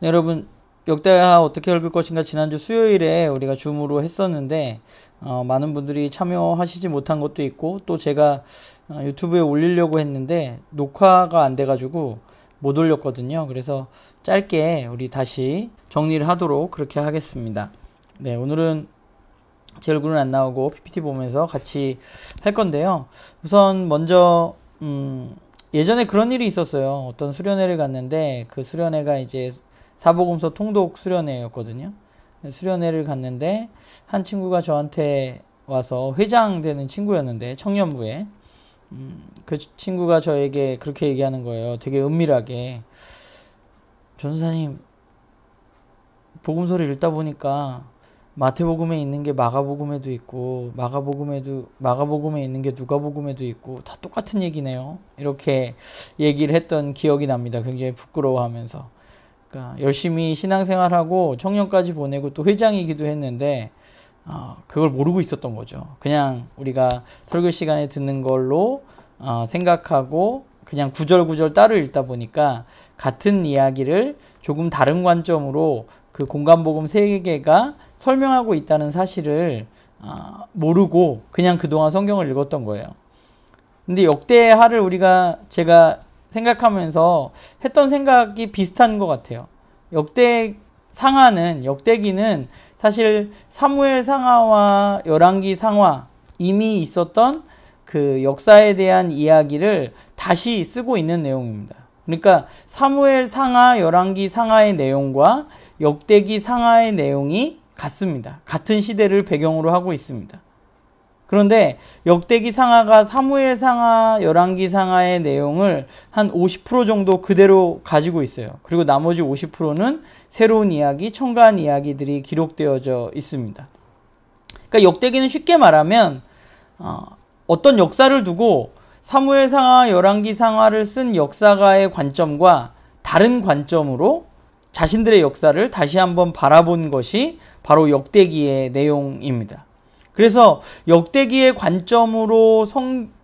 네, 여러분, 역대하 어떻게 읽을 것인가 지난주 수요일에 우리가 줌으로 했었는데 많은 분들이 참여하시지 못한 것도 있고, 또 제가 유튜브에 올리려고 했는데 녹화가 안 돼가지고 못 올렸거든요. 그래서 짧게 우리 다시 정리를 하도록 그렇게 하겠습니다. 네, 오늘은 제 얼굴은 안 나오고 PPT 보면서 같이 할 건데요. 우선 먼저 예전에 그런 일이 있었어요. 어떤 수련회를 갔는데 그 수련회가 이제 사복음서 통독 수련회였거든요. 수련회를 갔는데 한 친구가 저한테 와서 회장 되는 친구였는데, 청년부에 그 친구가 저에게 그렇게 얘기하는 거예요. 되게 은밀하게. 전도사님, 복음서를 읽다 보니까 마태복음에 있는 게 마가복음에도 있고, 마가복음에 있는 게 누가복음에도 있고, 다 똑같은 얘기네요. 이렇게 얘기를 했던 기억이 납니다. 굉장히 부끄러워하면서. 그러니까 열심히 신앙생활하고 청년까지 보내고 또 회장이기도 했는데 그걸 모르고 있었던 거죠. 그냥 우리가 설교 시간에 듣는 걸로 생각하고 그냥 구절구절 따로 읽다 보니까 같은 이야기를 조금 다른 관점으로 그 공간복음 세계가 설명하고 있다는 사실을 모르고 그냥 그동안 성경을 읽었던 거예요. 근데 역대하를 제가 생각하면서 했던 생각이 비슷한 것 같아요. 역대기는 사실 사무엘 상하와 열왕기 상하, 이미 있었던 그 역사에 대한 이야기를 다시 쓰고 있는 내용입니다. 그러니까 사무엘 상하, 열왕기 상하의 내용과 역대기 상하의 내용이 같습니다. 같은 시대를 배경으로 하고 있습니다. 그런데 역대기 상하가 사무엘 상하, 열왕기 상하의 내용을 한 50% 정도 그대로 가지고 있어요. 그리고 나머지 50%는 새로운 이야기, 첨가한 이야기들이 기록되어져 있습니다. 그러니까 역대기는 쉽게 말하면 어떤 역사를 두고 사무엘 상하, 열왕기 상하를 쓴 역사가의 관점과 다른 관점으로 자신들의 역사를 다시 한번 바라본 것이 바로 역대기의 내용입니다. 그래서 역대기의 관점으로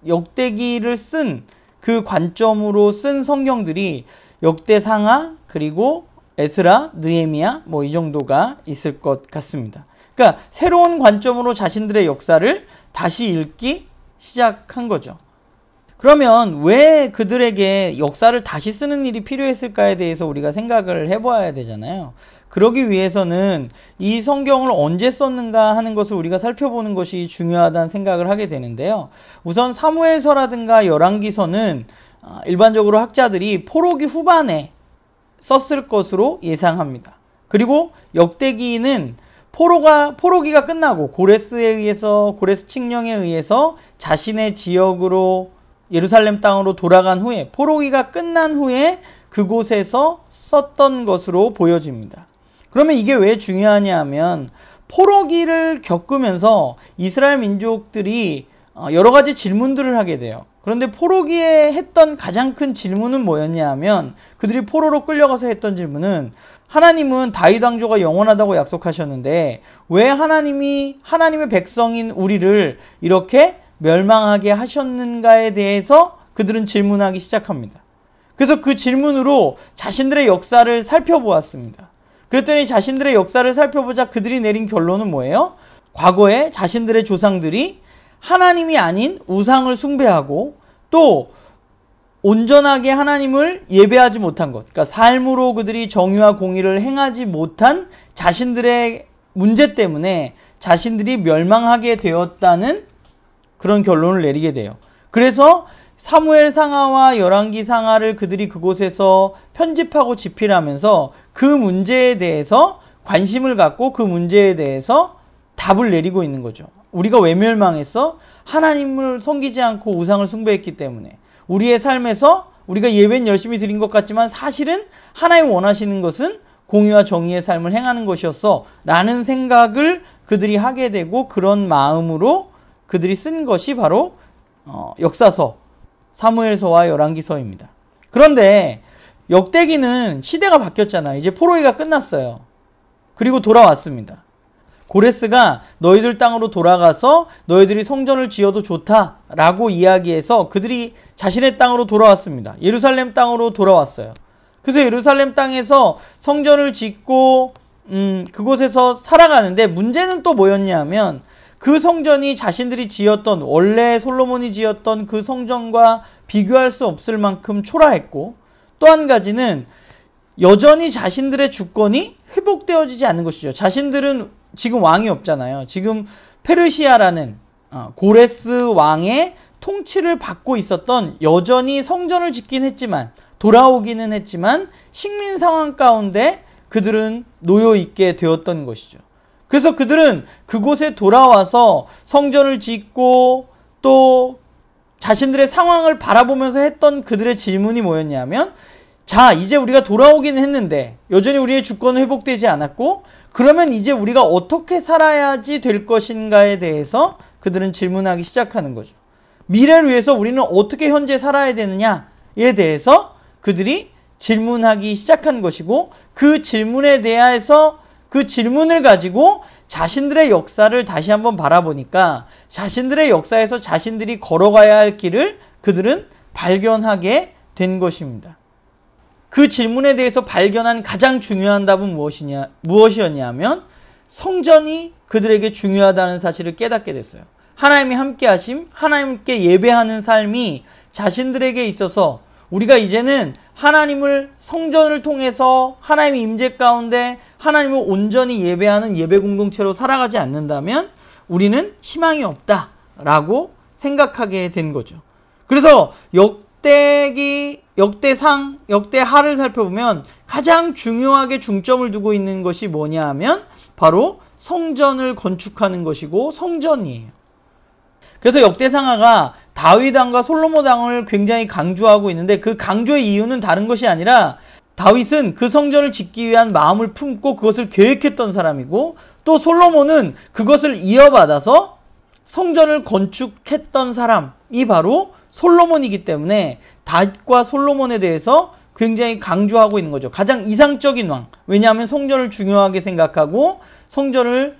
역대기를 쓴 그 관점으로 쓴 성경들이 역대상하, 그리고 에스라, 느헤미야 이 정도가 있을 것 같습니다. 그러니까 새로운 관점으로 자신들의 역사를 다시 읽기 시작한 거죠. 그러면 왜 그들에게 역사를 다시 쓰는 일이 필요했을까에 대해서 우리가 생각을 해봐야 되잖아요. 그러기 위해서는 이 성경을 언제 썼는가 하는 것을 우리가 살펴보는 것이 중요하다는 생각을 하게 되는데요. 우선 사무엘서라든가 열왕기서는 일반적으로 학자들이 포로기 후반에 썼을 것으로 예상합니다. 그리고 역대기는 포로기가 끝나고 고레스 칙령에 의해서 자신의 지역으로 예루살렘 땅으로 돌아간 후에, 포로기가 끝난 후에 그곳에서 썼던 것으로 보여집니다. 그러면 이게 왜 중요하냐 하면, 포로기를 겪으면서 이스라엘 민족들이 여러 가지 질문들을 하게 돼요. 그런데 포로기에 했던 가장 큰 질문은 뭐였냐 하면, 그들이 포로로 끌려가서 했던 질문은, 하나님은 다윗 왕조가 영원하다고 약속하셨는데 왜 하나님의 백성인 우리를 이렇게 멸망하게 하셨는가에 대해서 그들은 질문하기 시작합니다. 그래서 그 질문으로 자신들의 역사를 살펴보았습니다. 그랬더니 자신들의 역사를 살펴보자 그들이 내린 결론은 뭐예요? 과거에 자신들의 조상들이 하나님이 아닌 우상을 숭배하고 또 온전하게 하나님을 예배하지 못한 것, 그러니까 삶으로 그들이 정의와 공의를 행하지 못한 자신들의 문제 때문에 자신들이 멸망하게 되었다는 그런 결론을 내리게 돼요. 그래서 사무엘 상하와 열왕기 상하를 그들이 그곳에서 편집하고 집필하면서 그 문제에 대해서 관심을 갖고 그 문제에 대해서 답을 내리고 있는 거죠. 우리가 왜 멸망했어? 하나님을 섬기지 않고 우상을 숭배했기 때문에. 우리의 삶에서 우리가 예배는 열심히 드린 것 같지만 사실은 하나님 원하시는 것은 공의와 정의의 삶을 행하는 것이었어 라는 생각을 그들이 하게 되고, 그런 마음으로 그들이 쓴 것이 바로 역사서, 사무엘서와 열왕기서입니다. 그런데 역대기는 시대가 바뀌었잖아요. 이제 포로기가 끝났어요. 그리고 돌아왔습니다. 고레스가 너희들 땅으로 돌아가서 너희들이 성전을 지어도 좋다라고 이야기해서 그들이 자신의 땅으로 돌아왔습니다. 예루살렘 땅으로 돌아왔어요. 그래서 예루살렘 땅에서 성전을 짓고 그곳에서 살아가는데, 문제는 또 뭐였냐면 그 성전이 자신들이 지었던, 원래 솔로몬이 지었던 그 성전과 비교할 수 없을 만큼 초라했고, 또 한 가지는 여전히 자신들의 주권이 회복되어지지 않는 것이죠. 자신들은 지금 왕이 없잖아요. 지금 페르시아라는 고레스 왕의 통치를 받고 있었던, 여전히 성전을 짓긴 했지만, 돌아오기는 했지만 식민 상황 가운데 그들은 놓여 있게 되었던 것이죠. 그래서 그들은 그곳에 돌아와서 성전을 짓고 또 자신들의 상황을 바라보면서 했던 그들의 질문이 뭐였냐면, 자, 이제 우리가 돌아오기는 했는데 여전히 우리의 주권은 회복되지 않았고, 그러면 이제 우리가 어떻게 살아야지 될 것인가에 대해서 그들은 질문하기 시작하는 거죠. 미래를 위해서 우리는 어떻게 현재 살아야 되느냐에 대해서 그들이 질문하기 시작한 것이고, 그 질문에 대해서, 그 질문을 가지고 자신들의 역사를 다시 한번 바라보니까 자신들의 역사에서 자신들이 걸어가야 할 길을 그들은 발견하게 된 것입니다. 그 질문에 대해서 발견한 가장 중요한 답은 무엇이었냐면, 성전이 그들에게 중요하다는 사실을 깨닫게 됐어요. 하나님이 함께 하심, 하나님께 예배하는 삶이 자신들에게 있어서, 우리가 이제는 하나님을 성전을 통해서 하나님의 임재 가운데 하나님을 온전히 예배하는 예배 공동체로 살아가지 않는다면 우리는 희망이 없다라고 생각하게 된 거죠. 그래서 역대상, 역대하를 살펴보면 가장 중요하게 중점을 두고 있는 것이 뭐냐 하면 바로 성전을 건축하는 것이고 성전이에요. 그래서 역대상하가 다윗 왕과 솔로몬 왕을 굉장히 강조하고 있는데, 그 강조의 이유는 다른 것이 아니라 다윗은 그 성전을 짓기 위한 마음을 품고 그것을 계획했던 사람이고, 또 솔로몬은 그것을 이어받아서 성전을 건축했던 사람이 바로 솔로몬이기 때문에 다윗과 솔로몬에 대해서 굉장히 강조하고 있는 거죠. 가장 이상적인 왕. 왜냐하면 성전을 중요하게 생각하고 성전을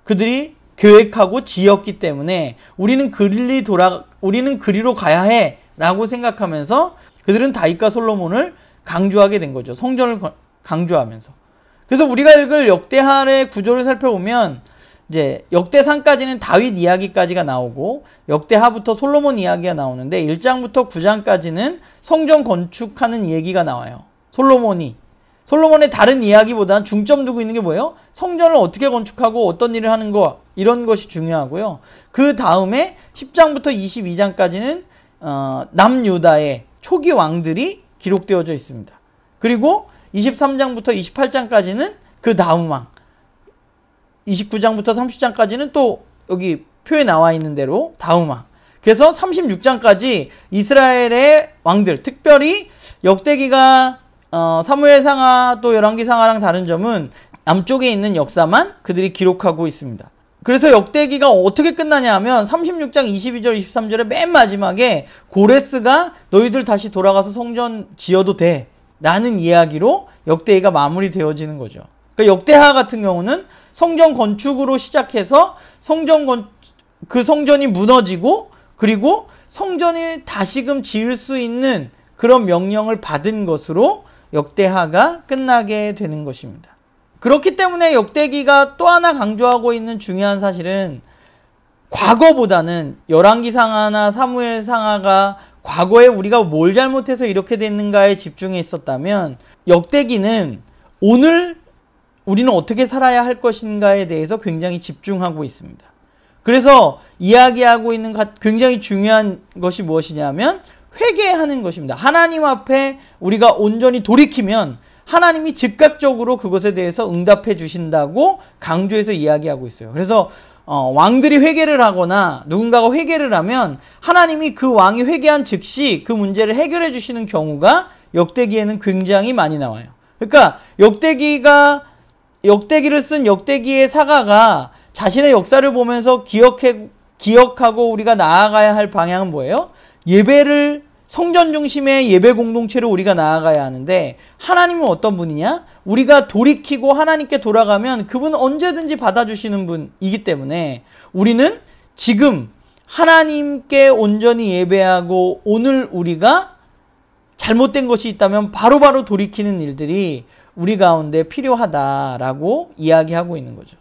그들이 계획하고 지었기 때문에 우리는 그리로 가야 해 라고 생각하면서 그들은 다윗과 솔로몬을 강조하게 된 거죠. 성전을 강조하면서. 그래서 우리가 읽을 역대하의 구조를 살펴보면 이제 역대상까지는 다윗 이야기까지가 나오고 역대하부터 솔로몬 이야기가 나오는데 1장부터 9장까지는 성전 건축하는 얘기가 나와요. 솔로몬의 다른 이야기보다는 중점 두고 있는 게 뭐예요? 성전을 어떻게 건축하고 어떤 일을 하는 거, 이런 것이 중요하고요. 그 다음에 10장부터 22장까지는 남유다의 초기 왕들이 기록되어져 있습니다. 그리고 23장부터 28장까지는 그 다음 왕, 29장부터 30장까지는 또 여기 표에 나와 있는 대로 다음 왕. 그래서 36장까지 이스라엘의 왕들, 특별히 역대기가 사무엘상하 또 열왕기상하랑 다른 점은 남쪽에 있는 역사만 그들이 기록하고 있습니다. 그래서 역대기가 어떻게 끝나냐 하면 36장 22절 23절의 맨 마지막에 고레스가 너희들 다시 돌아가서 성전 지어도 돼 라는 이야기로 역대기가 마무리되어지는 거죠. 그러니까 역대하 같은 경우는 성전 건축으로 시작해서 그 성전이 무너지고 그리고 성전을 다시금 지을 수 있는 그런 명령을 받은 것으로 역대하가 끝나게 되는 것입니다. 그렇기 때문에 역대기가 또 하나 강조하고 있는 중요한 사실은 과거보다는 열왕기상하나 사무엘상하가 과거에 우리가 뭘 잘못해서 이렇게 됐는가에 집중해 있었다면 역대기는 오늘 우리는 어떻게 살아야 할 것인가에 대해서 굉장히 집중하고 있습니다. 그래서 이야기하고 있는 굉장히 중요한 것이 무엇이냐면 회개하는 것입니다. 하나님 앞에 우리가 온전히 돌이키면 하나님이 즉각적으로 그것에 대해서 응답해 주신다고 강조해서 이야기하고 있어요. 그래서 왕들이 회개를 하거나 누군가가 회개를 하면 하나님이 그 왕이 회개한 즉시 그 문제를 해결해 주시는 경우가 역대기에는 굉장히 많이 나와요. 그러니까 역대기를 쓴 역대기의 사가가 자신의 역사를 보면서 기억하고 우리가 나아가야 할 방향은 뭐예요? 성전 중심의 예배 공동체로 우리가 나아가야 하는데 하나님은 어떤 분이냐? 우리가 돌이키고 하나님께 돌아가면 그분은 언제든지 받아주시는 분이기 때문에 우리는 지금 하나님께 온전히 예배하고 오늘 우리가 잘못된 것이 있다면 바로바로 돌이키는 일들이 우리 가운데 필요하다라고 이야기하고 있는 거죠.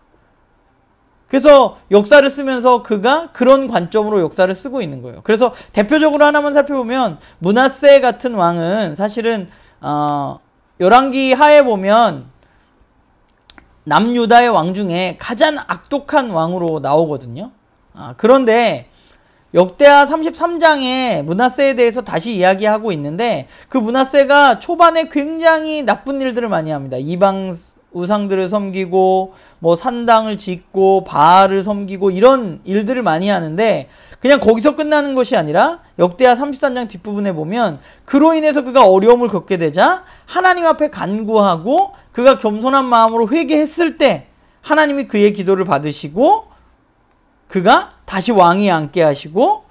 그래서 역사를 쓰면서 그가 그런 관점으로 역사를 쓰고 있는 거예요. 그래서 대표적으로 하나만 살펴보면 므낫세 같은 왕은 사실은 열왕기 하에 보면 남유다의 왕 중에 가장 악독한 왕으로 나오거든요. 그런데 역대하 33장에 므낫세에 대해서 다시 이야기하고 있는데 그 므낫세가 초반에 굉장히 나쁜 일들을 많이 합니다. 이방 우상들을 섬기고 뭐 산당을 짓고 바알을 섬기고 이런 일들을 많이 하는데 그냥 거기서 끝나는 것이 아니라 역대하 33장 뒷부분에 보면 그로 인해서 그가 어려움을 겪게 되자 하나님 앞에 간구하고 그가 겸손한 마음으로 회개했을 때 하나님이 그의 기도를 받으시고 그가 다시 왕위에 앉게 하시고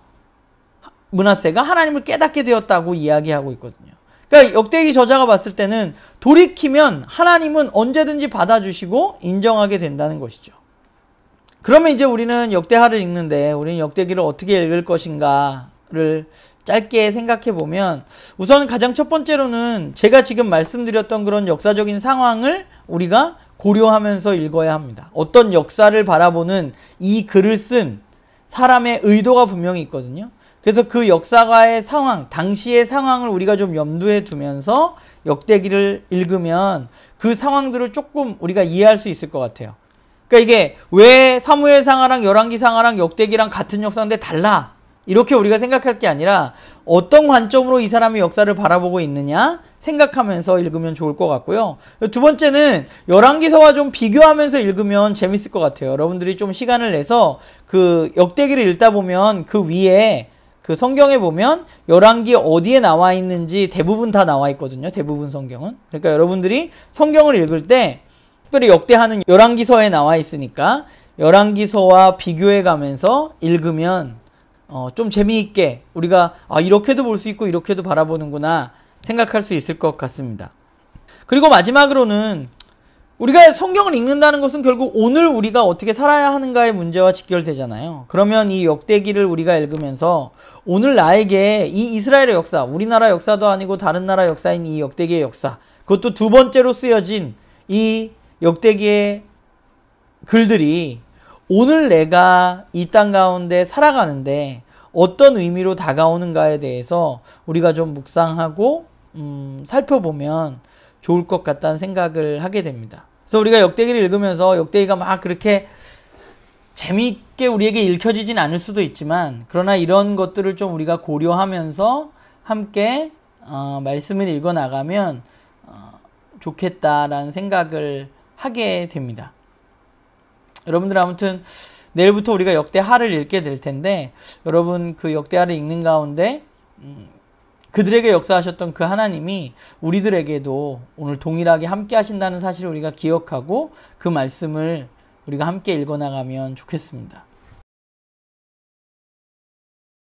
므낫세가 하나님을 깨닫게 되었다고 이야기하고 있거든요. 그러니까 역대기 저자가 봤을 때는 돌이키면 하나님은 언제든지 받아주시고 인정하게 된다는 것이죠. 그러면 이제 우리는 역대하를 읽는데 우리는 역대기를 어떻게 읽을 것인가를 짧게 생각해 보면 우선 가장 첫 번째로는 제가 지금 말씀드렸던 그런 역사적인 상황을 우리가 고려하면서 읽어야 합니다. 어떤 역사를 바라보는 이 글을 쓴 사람의 의도가 분명히 있거든요. 그래서 그 역사가의 상황, 당시의 상황을 우리가 좀 염두에 두면서 역대기를 읽으면 그 상황들을 조금 우리가 이해할 수 있을 것 같아요. 그러니까 이게 왜 사무엘상하랑 열왕기상하랑 역대기랑 같은 역사인데 달라? 이렇게 우리가 생각할 게 아니라 어떤 관점으로 이 사람이 역사를 바라보고 있느냐 생각하면서 읽으면 좋을 것 같고요. 두 번째는 열왕기서와 좀 비교하면서 읽으면 재밌을 것 같아요. 여러분들이 좀 시간을 내서 그 역대기를 읽다 보면 그 위에 그 성경에 보면 열왕기 어디에 나와 있는지 대부분 다 나와 있거든요. 대부분 성경은. 그러니까 여러분들이 성경을 읽을 때 특별히 역대하는 열왕기서에 나와 있으니까 열왕기서와 비교해 가면서 읽으면 좀 재미있게 우리가 이렇게도 볼 수 있고 이렇게도 바라보는구나 생각할 수 있을 것 같습니다. 그리고 마지막으로는 우리가 성경을 읽는다는 것은 결국 오늘 우리가 어떻게 살아야 하는가의 문제와 직결되잖아요. 그러면 이 역대기를 우리가 읽으면서 오늘 나에게 이 이스라엘의 역사, 우리나라 역사도 아니고 다른 나라 역사인 이 역대기의 역사, 그것도 두 번째로 쓰여진 이 역대기의 글들이 오늘 내가 이 땅 가운데 살아가는데 어떤 의미로 다가오는가에 대해서 우리가 좀 묵상하고 살펴보면 좋을 것 같다는 생각을 하게 됩니다. 그래서 우리가 역대기를 읽으면서 역대기가 막 그렇게 재미있게 우리에게 읽혀지진 않을 수도 있지만 그러나 이런 것들을 좀 우리가 고려하면서 함께 말씀을 읽어나가면 좋겠다라는 생각을 하게 됩니다. 여러분들 아무튼 내일부터 우리가 역대하를 읽게 될 텐데 여러분 그 역대하를 읽는 가운데 그들에게 역사하셨던 그 하나님이 우리들에게도 오늘 동일하게 함께 하신다는 사실을 우리가 기억하고 그 말씀을 우리가 함께 읽어나가면 좋겠습니다.